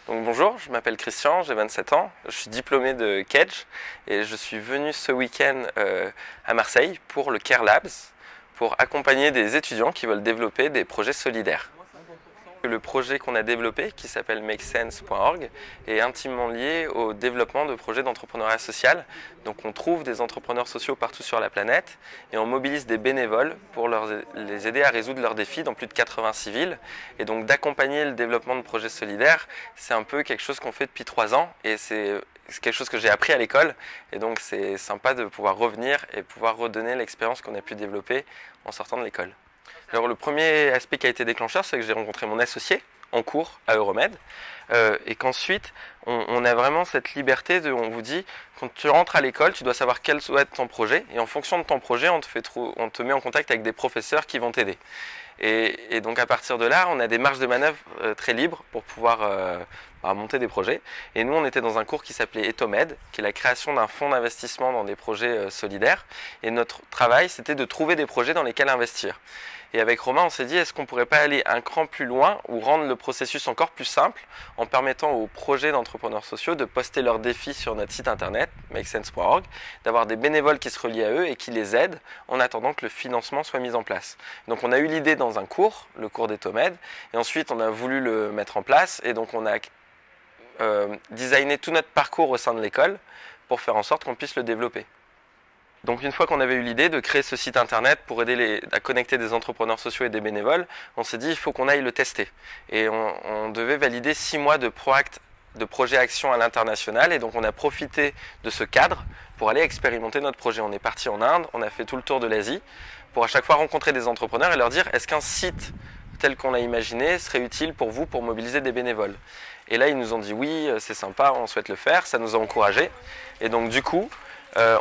Donc bonjour, je m'appelle Christian, j'ai 27 ans, je suis diplômé de Kedge et je suis venu ce week-end à Marseille pour le Care Labs pour accompagner des étudiants qui veulent développer des projets solidaires. Le projet qu'on a développé, qui s'appelle makesense.org, est intimement lié au développement de projets d'entrepreneuriat social. Donc on trouve des entrepreneurs sociaux partout sur la planète et on mobilise des bénévoles pour les aider à résoudre leurs défis dans plus de 86 villes. Et donc d'accompagner le développement de projets solidaires, c'est un peu quelque chose qu'on fait depuis 3 ans et c'est quelque chose que j'ai appris à l'école. Et donc c'est sympa de pouvoir revenir et pouvoir redonner l'expérience qu'on a pu développer en sortant de l'école. Alors le premier aspect qui a été déclencheur, c'est que j'ai rencontré mon associé en cours à Euromed et qu'ensuite on a vraiment cette liberté on vous dit quand tu rentres à l'école, tu dois savoir quel doit être ton projet et en fonction de ton projet, on te met en contact avec des professeurs qui vont t'aider. Et donc à partir de là, on a des marges de manœuvre très libres pour pouvoir monter des projets. Et nous, on était dans un cours qui s'appelait Etomed, qui est la création d'un fonds d'investissement dans des projets solidaires. Et notre travail, c'était de trouver des projets dans lesquels investir. Et avec Romain, on s'est dit, est-ce qu'on ne pourrait pas aller un cran plus loin ou rendre le processus encore plus simple en permettant aux projets d'entrepreneurs sociaux de poster leurs défis sur notre site internet, makesense.org, d'avoir des bénévoles qui se relient à eux et qui les aident en attendant que le financement soit mis en place. Donc on a eu l'idée dans un cours, le cours d'Etomed, et ensuite on a voulu le mettre en place et donc on a designé tout notre parcours au sein de l'école pour faire en sorte qu'on puisse le développer. Donc une fois qu'on avait eu l'idée de créer ce site internet pour aider à connecter des entrepreneurs sociaux et des bénévoles, on s'est dit il faut qu'on aille le tester. Et on devait valider 6 mois de projet action à l'international et donc on a profité de ce cadre pour aller expérimenter notre projet. On est parti en Inde, on a fait tout le tour de l'Asie pour à chaque fois rencontrer des entrepreneurs et leur dire est-ce qu'un site tel qu'on l'a imaginé serait utile pour vous pour mobiliser des bénévoles. Et là ils nous ont dit oui, c'est sympa, on souhaite le faire, ça nous a encouragés. Et donc du coup,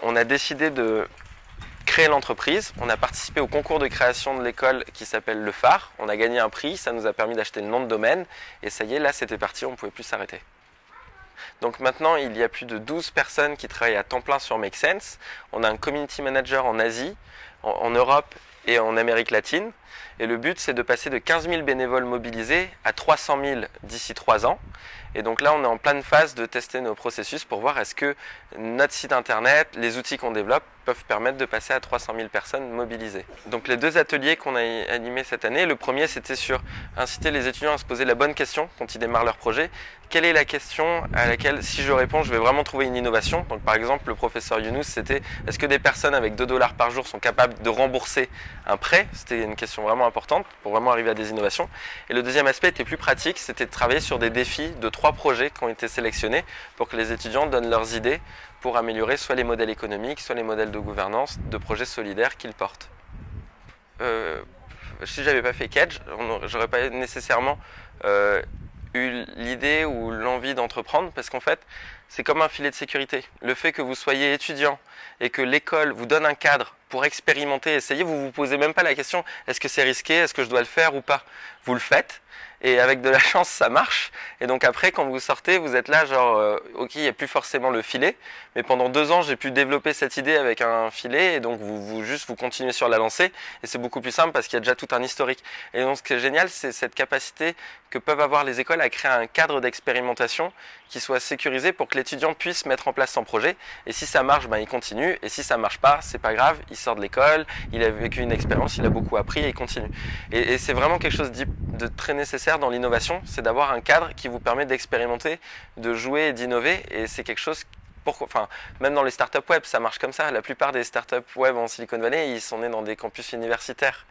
on a décidé de créer l'entreprise. On a participé au concours de création de l'école qui s'appelle Le Phare. On a gagné un prix, ça nous a permis d'acheter le nom de domaine. Et ça y est, là c'était parti, on ne pouvait plus s'arrêter. Donc maintenant, il y a plus de 12 personnes qui travaillent à temps plein sur Make Sense. On a un community manager en Asie, en Europe et en Amérique latine. Et le but, c'est de passer de 15 000 bénévoles mobilisés à 300 000 d'ici 3 ans. Et donc là, on est en pleine phase de tester nos processus pour voir est-ce que notre site internet, les outils qu'on développe peuvent permettre de passer à 300 000 personnes mobilisées. Donc les 2 ateliers qu'on a animés cette année, le premier c'était sur inciter les étudiants à se poser la bonne question quand ils démarrent leur projet. Quelle est la question à laquelle si je réponds, je vais vraiment trouver une innovation? Donc par exemple, le professeur Younous, c'était est-ce que des personnes avec 2 $ par jour sont capables de rembourser un prêt? C'était une question vraiment importante pour vraiment arriver à des innovations. Et le deuxième aspect était plus pratique, c'était de travailler sur des défis de 3 projets qui ont été sélectionnés pour que les étudiants donnent leurs idées pour améliorer soit les modèles économiques, soit les modèles de gouvernance de projets solidaires qu'ils portent. Si j'avais pas fait Kedge, j'aurais pas nécessairement eu l'idée ou l'envie d'entreprendre parce qu'en fait, c'est comme un filet de sécurité. Le fait que vous soyez étudiant et que l'école vous donne un cadre pour expérimenter, essayer, vous ne vous posez même pas la question est-ce que c'est risqué, est-ce que je dois le faire ou pas? Vous le faites. Et avec de la chance, ça marche. Et donc après, quand vous sortez, vous êtes là genre, ok, il n'y a plus forcément le filet. Mais pendant 2 ans, j'ai pu développer cette idée avec un filet. Et donc, vous continuez sur la lancée. Et c'est beaucoup plus simple parce qu'il y a déjà tout un historique. Et donc, ce qui est génial, c'est cette capacité que peuvent avoir les écoles à créer un cadre d'expérimentation qui soit sécurisé pour que l'étudiant puisse mettre en place son projet. Et si ça marche, ben, il continue. Et si ça marche pas, c'est pas grave. Il sort de l'école, il a vécu une expérience, il a beaucoup appris et il continue. Et c'est vraiment quelque chose de très nécessaire dans l'innovation, c'est d'avoir un cadre qui vous permet d'expérimenter, de jouer et d'innover. Et c'est quelque chose, même dans les startups web, ça marche comme ça. La plupart des startups web en Silicon Valley, ils sont nés dans des campus universitaires.